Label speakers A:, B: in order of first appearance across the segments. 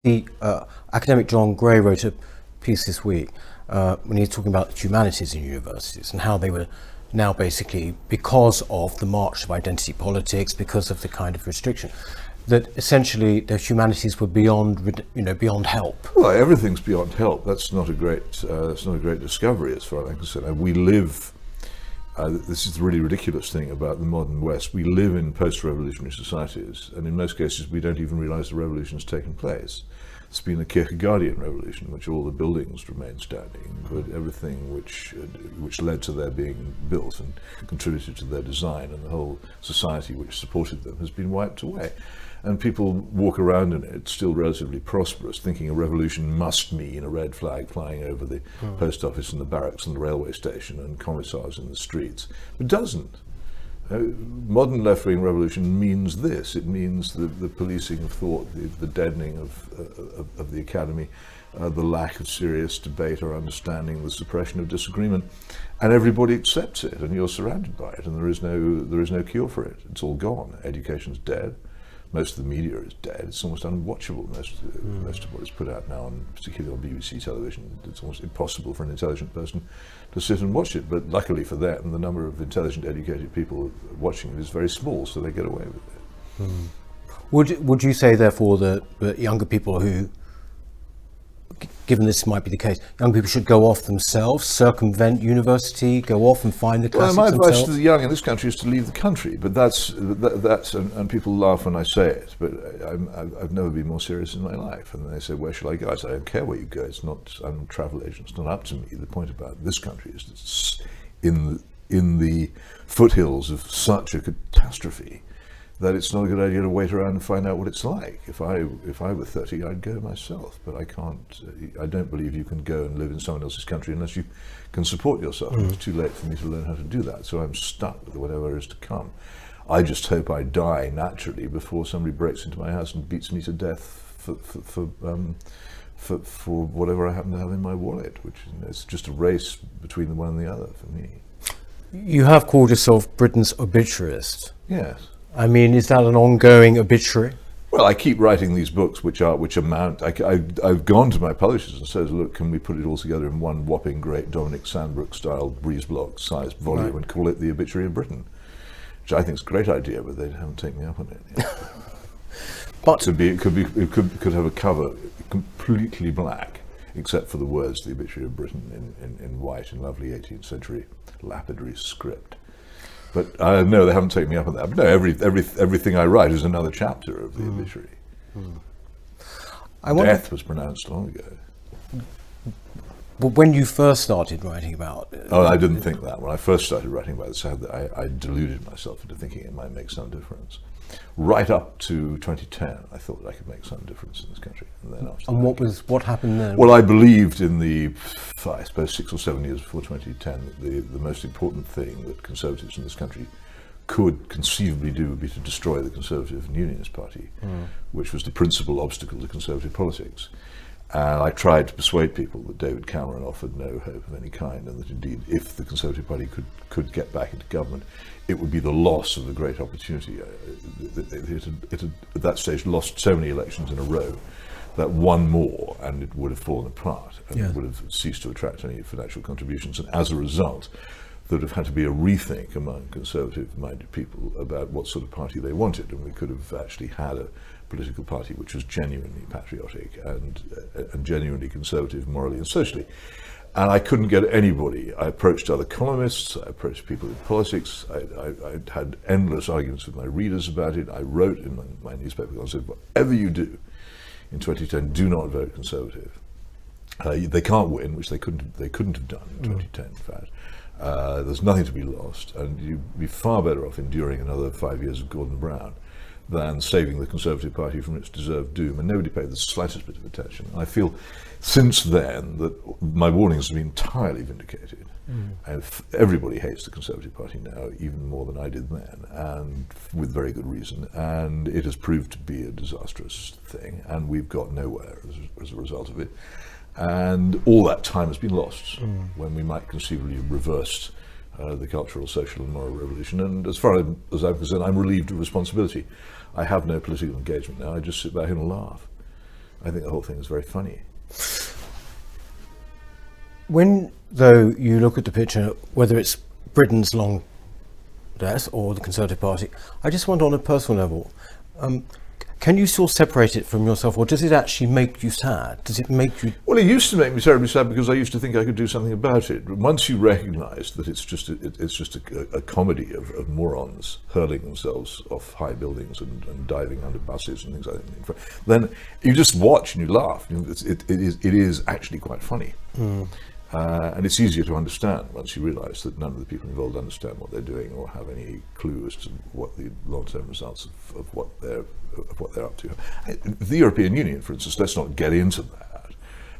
A: The academic John Gray wrote a piece this week when he was talking about humanities in universities and how they were now basically, because of the march of identity politics, because of the kind of restriction, that essentially the humanities were beyond help.
B: Well, everything's beyond help. That's not a great discovery as far as I'm concerned. And we live. This is the really ridiculous thing about the modern West. We live in post-revolutionary societies, and in most cases we don't even realise the revolution has taken place. It's been a Kierkegardian revolution, in which all the buildings remain standing, but everything which led to their being built and contributed to their design, and the whole society which supported them, has been wiped away. And people walk around in it, still relatively prosperous, thinking a revolution must mean a red flag flying over the post office and the barracks and the railway station and commissars in the streets. It doesn't. Modern left-wing revolution means this. It means the policing of thought, the deadening of the academy, the lack of serious debate or understanding, the suppression of disagreement, and everybody accepts it, and you're surrounded by it, and there is no cure for it. It's all gone. Education's dead. Most of the media is dead. It's almost unwatchable. Most of what is put out now, particularly on BBC television, it's almost impossible for an intelligent person to sit and watch it. But luckily for them, the number of intelligent, educated people watching it is very small, so they get away with it.
A: Would you say, therefore, that younger people who, given this might be the case, young people should go off themselves, circumvent university, go off and find the classics
B: themselves? My advice to
A: themselves?
B: the young in this country is to leave the country, but that's and people laugh when I say it, but I've never been more serious in my life. And they say, where should I go? I say, I don't care where you go. I'm a travel agent. It's not up to me. The point about this country is that it's in the foothills of such a catastrophe that it's not a good idea to wait around and find out what it's like. If I were 30, I'd go myself, but I can't. I don't believe you can go and live in someone else's country unless you can support yourself. It's too late for me to learn how to do that, so I'm stuck with whatever is to come. I just hope I die naturally before somebody breaks into my house and beats me to death for whatever I happen to have in my wallet, which is just a race between the one and the other for me.
A: You have called yourself Britain's obituarist.
B: Yes.
A: I mean, is that an ongoing obituary?
B: Well, I keep writing these books, which amount. I've gone to my publishers and said, "Look, can we put it all together in one whopping, great Dominic Sandbrook-style breeze block-sized volume and call it the Obituary of Britain?" Which I think is a great idea, but they haven't taken me up on it yet.
A: But
B: it could have a cover completely black, except for the words "the Obituary of Britain" in white in lovely 18th century lapidary script. But no, they haven't taken me up on that. But no, everything I write is another chapter of the obituary. Death was pronounced long ago.
A: But when you first started writing about it...
B: Oh, I didn't think that. When I first started writing about this, I deluded myself into thinking it might make some difference. Right up to 2010, I thought I could make some difference in this country. And then after
A: what happened then?
B: Well, I believed in I suppose 6 or 7 years before 2010, that the most important thing that Conservatives in this country could conceivably do would be to destroy the Conservative and Unionist Party, which was the principal obstacle to Conservative politics. And I tried to persuade people that David Cameron offered no hope of any kind, and that indeed, if the Conservative Party could get back into government, it would be the loss of a great opportunity. It had at that stage lost so many elections in a row that one more and it would have fallen apart, and it would have ceased to attract any financial contributions. And as a result, there would have had to be a rethink among conservative-minded people about what sort of party they wanted, and we could have actually had a political party which was genuinely patriotic and genuinely conservative morally and socially. And I couldn't get anybody. I approached other columnists, I approached people in politics, I had endless arguments with my readers about it. I wrote in my newspaper, I said, whatever you do in 2010, do not vote Conservative. They can't win, which they couldn't have done in 2010, in fact. There's nothing to be lost, and you'd be far better off enduring another 5 years of Gordon Brown than saving the Conservative Party from its deserved doom. And nobody paid the slightest bit of attention. I feel since then that my warnings have been entirely vindicated. And everybody hates the Conservative Party now, even more than I did then, and with very good reason. And it has proved to be a disastrous thing, and we've got nowhere as a result of it. And all that time has been lost when we might conceivably have reversed the cultural, social and moral revolution. And as far as I'm concerned, I'm relieved of responsibility. I have no political engagement now. I just sit back and laugh. I think the whole thing is very funny.
A: When, though, you look at the picture, whether it's Britain's long death or the Conservative Party, I just wonder on a personal level, can you still separate it from yourself, or does it actually make you sad? Does it make you...
B: Well, it used to make me terribly sad because I used to think I could do something about it. Once you recognise that it's just a comedy of morons hurling themselves off high buildings and diving under buses and things like that, then you just watch and you laugh. It is actually quite funny. And it's easier to understand once you realise that none of the people involved understand what they're doing or have any clue as to what the long-term results of what they're up to. The European Union, for instance, let's not get into that,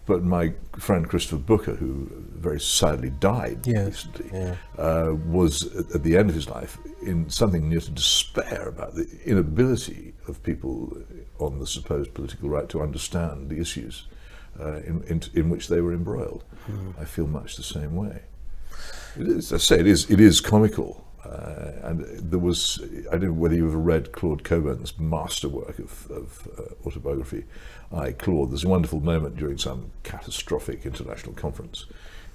B: but my friend Christopher Booker, who very sadly died recently, was at the end of his life in something near to despair about the inability of people on the supposed political right to understand the issues in which they were embroiled. I feel much the same way. It is, as I say, it is comical. And there was, I don't know whether you've ever read Claude Coburn's masterwork of autobiography, I, Claude. There's a wonderful moment during some catastrophic international conference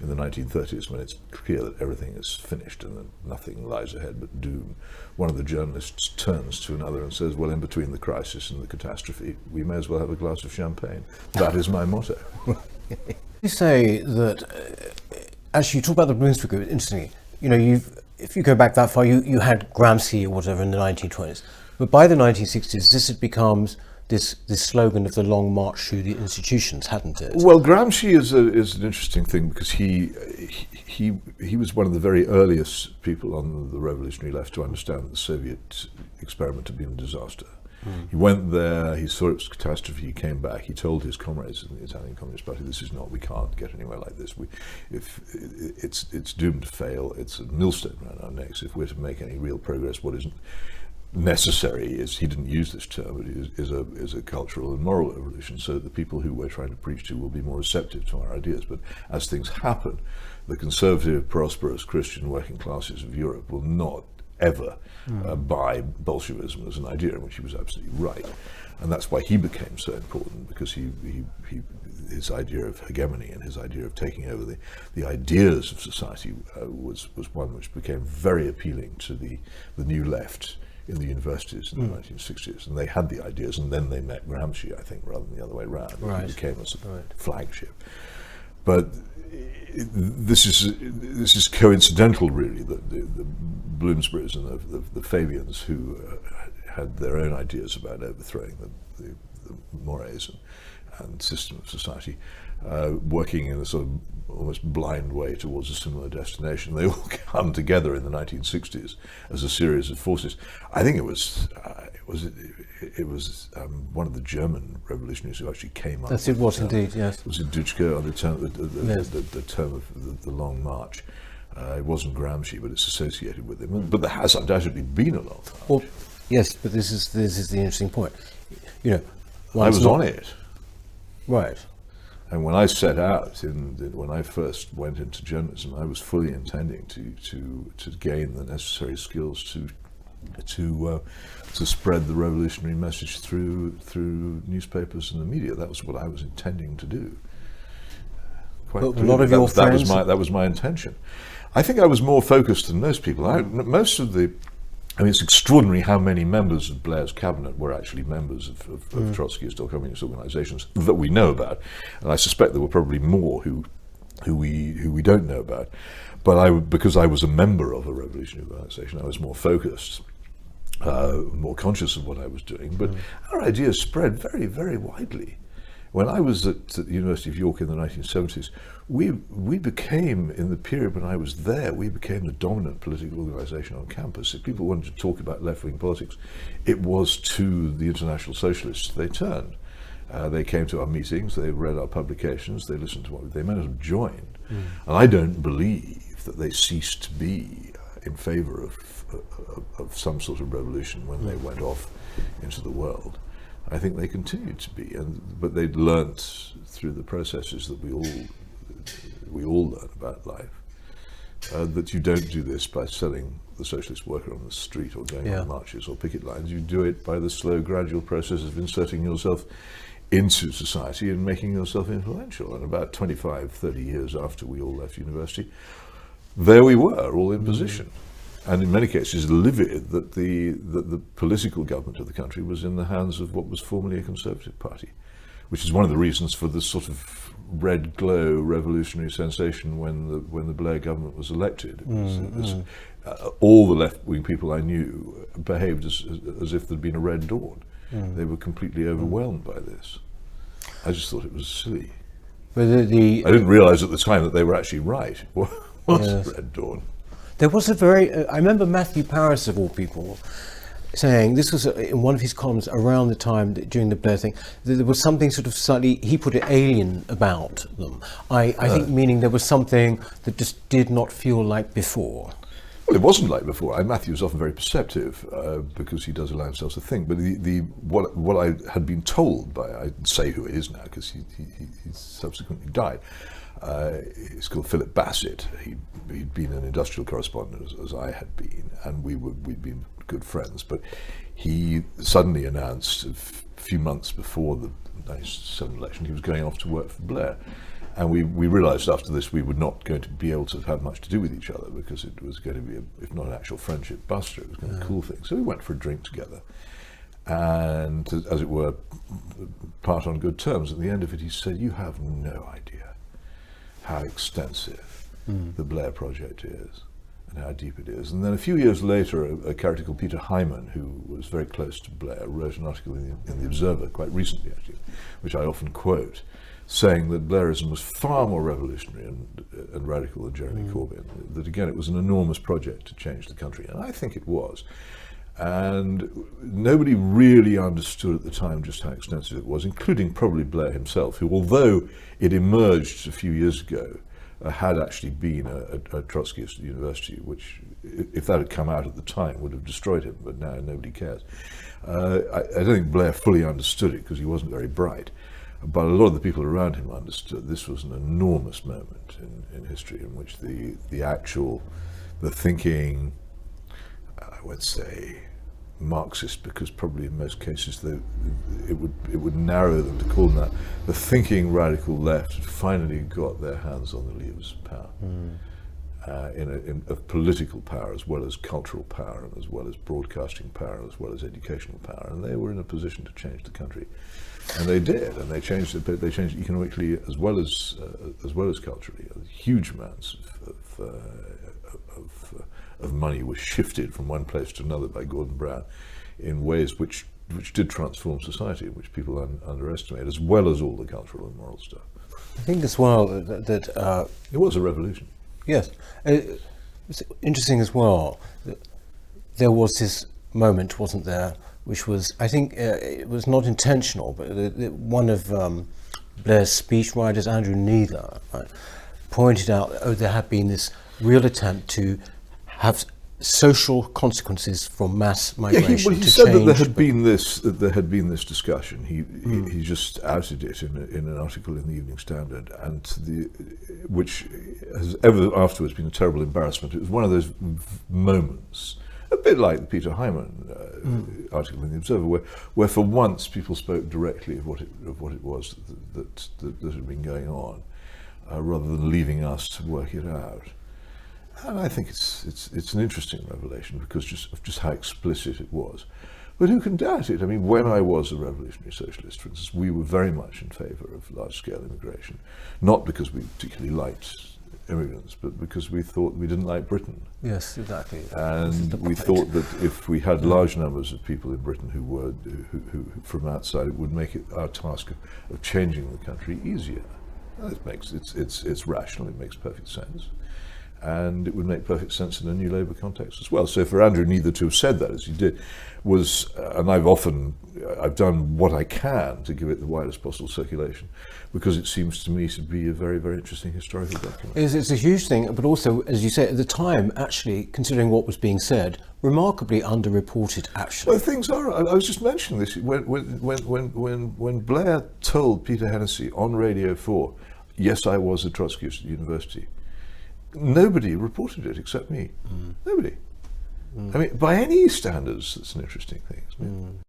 B: in the 1930s when it's clear that everything is finished and that nothing lies ahead but doom. One of the journalists turns to another and says, well, in between the crisis and the catastrophe, we may as well have a glass of champagne. That is my motto.
A: You say that, actually you talk about the Bloomsbury Group, interestingly, you know, if you go back that far, you had Gramsci or whatever in the 1920s, but by the 1960s this had become this slogan of the long march through the institutions, hadn't it?
B: Well, Gramsci is an interesting thing because he was one of the very earliest people on the revolutionary left to understand that the Soviet experiment had been a disaster. He went there, he saw it was a catastrophe, he came back, he told his comrades in the Italian Communist Party, we can't get anywhere like this. If it's doomed to fail, it's a millstone around our necks. If we're to make any real progress, what isn't necessary is, he didn't use this term, but is a cultural and moral revolution, so that the people who we're trying to preach to will be more receptive to our ideas. But as things happen, the conservative, prosperous Christian working classes of Europe will not ever buy Bolshevism as an idea, in which he was absolutely right. And that's why he became so important, because his idea of hegemony and his idea of taking over the ideas of society was one which became very appealing to the new left in the universities in the 1960s. And they had the ideas, and then they met Gramsci, I think, rather than the other way around. Right. It became a sort of flagship. But this is coincidental, really, that the Bloomsburys and the Fabians, who had their own ideas about overthrowing the mores and system of society, working in a sort of almost blind way towards a similar destination. They all come together in the 1960s as a series of forces. I think it was one of the German revolutionaries who actually came up.
A: Yes, it was indeed, yes.
B: It was Duchka on the term of the Long March. It wasn't Gramsci, but it's associated with him. But there has undoubtedly been a long march.
A: Well, yes, but this is the interesting point. You know,
B: I was on it.
A: Right.
B: And when I set out, when I first went into journalism, I was fully intending to gain the necessary skills to spread the revolutionary message through newspapers and the media. That was what I was intending to do. Quite
A: a lot of your friends.
B: That was my intention. I think I was more focused than most people. It's extraordinary how many members of Blair's cabinet were actually members of Trotskyist or communist organizations that we know about, and I suspect there were probably more who we don't know about. But because I was a member of a revolutionary organization, I was more focused, more conscious of what I was doing. But our ideas spread very, very widely. When I was at the University of York in the 1970s, we became, in the period when I was there, we became the dominant political organization on campus. If people wanted to talk about left-wing politics, it was to the International Socialists they turned. They came to our meetings, they read our publications, they listened to what they might have joined. And I don't believe that they ceased to be in favor of some sort of revolution when they went off into the world. I think they continued to be, but they'd learnt through the processes that we all learn about life, that you don't do this by selling the socialist worker on the street or going on marches or picket lines. You do it by the slow, gradual process of inserting yourself into society and making yourself influential. And about 25, 30 years after we all left university, there we were, all in position. And in many cases livid that the political government of the country was in the hands of what was formerly a Conservative party, which is one of the reasons for the sort of red glow revolutionary sensation when the Blair government was elected. All the left-wing people I knew behaved as if there'd been a red dawn. They were completely overwhelmed by this. I just thought it was silly.
A: But
B: I didn't realise at the time that they were actually right. What was red dawn?
A: There was a very, I remember Matthew Paris, of all people, saying, this was in one of his columns around the time during the Blair thing, that there was something sort of slightly, he put it, alien about them. I think meaning there was something that just did not feel like before.
B: Well, it wasn't like before. Matthew was often very perceptive because he does allow himself to think. But what I had been told by, I say who it is now because he subsequently died. It's called Philip Bassett. He'd been an industrial correspondent as I had been, and we'd been good friends. But he suddenly announced a few months before the 1997 election he was going off to work for Blair. And we realised after this we were not going to be able to have much to do with each other because it was going to be, if not an actual friendship buster, it was going to cool things. So we went for a drink together. And as it were, part on good terms. At the end of it he said, "You have no idea how extensive the Blair project is and how deep it is." And then a few years later, a character called Peter Hyman, who was very close to Blair, wrote an article in the Observer, quite recently actually, which I often quote, saying that Blairism was far more revolutionary and radical than Jeremy Corbyn. That again, it was an enormous project to change the country, and I think it was. And nobody really understood at the time just how extensive it was, including probably Blair himself, who, although it emerged a few years ago, had actually been a Trotskyist at university, which, if that had come out at the time, would have destroyed him, but now nobody cares. I don't think Blair fully understood it because he wasn't very bright, but a lot of the people around him understood this was an enormous moment in history in which the thinking, I would say, Marxist, because probably in most cases it would narrow them to call them that. The thinking radical left finally got their hands on the levers of power, of political power as well as cultural power, and as well as broadcasting power, and as well as educational power, and they were in a position to change the country, and they did, and they changed it. They changed it economically as well as culturally. Huge amounts of money was shifted from one place to another by Gordon Brown in ways which did transform society, which people underestimate, as well as all the cultural and moral stuff.
A: I think as well that
B: it was a revolution.
A: Yes, it's interesting as well that there was this moment, wasn't there, which was, I think it was not intentional, but one of Blair's speechwriters, Andrew Neither, right, pointed out there had been this real attempt to have social consequences from mass migration.
B: He said that there had been this discussion. He just outed it in an article in the Evening Standard, and which has ever afterwards been a terrible embarrassment. It was one of those moments, a bit like the Peter Hyman article in the Observer, where for once people spoke directly of what it was that had been going on, rather than leaving us to work it out. And I think it's an interesting revelation because just how explicit it was. But who can doubt it? I mean, when I was a revolutionary socialist, for instance, we were very much in favour of large-scale immigration, not because we particularly liked immigrants, but because we thought we didn't like Britain.
A: Yes, exactly.
B: And we thought that if we had large numbers of people in Britain who from outside, it would make it our task of changing the country easier. It's rational. It makes perfect sense. And it would make perfect sense in a new Labour context as well. So for Andrew Neither to have said that, as he did, was, and I've done what I can to give it the widest possible circulation, because it seems to me to be a very, very interesting historical document.
A: It's a huge thing, but also, as you say, at the time, actually, considering what was being said, remarkably underreported, actually.
B: Well, things are. I was just mentioning this. When Blair told Peter Hennessy on Radio 4, yes, I was a Trotskyist at university, nobody reported it except me. Nobody. I mean, by any standards, it's an interesting thing, isn't it?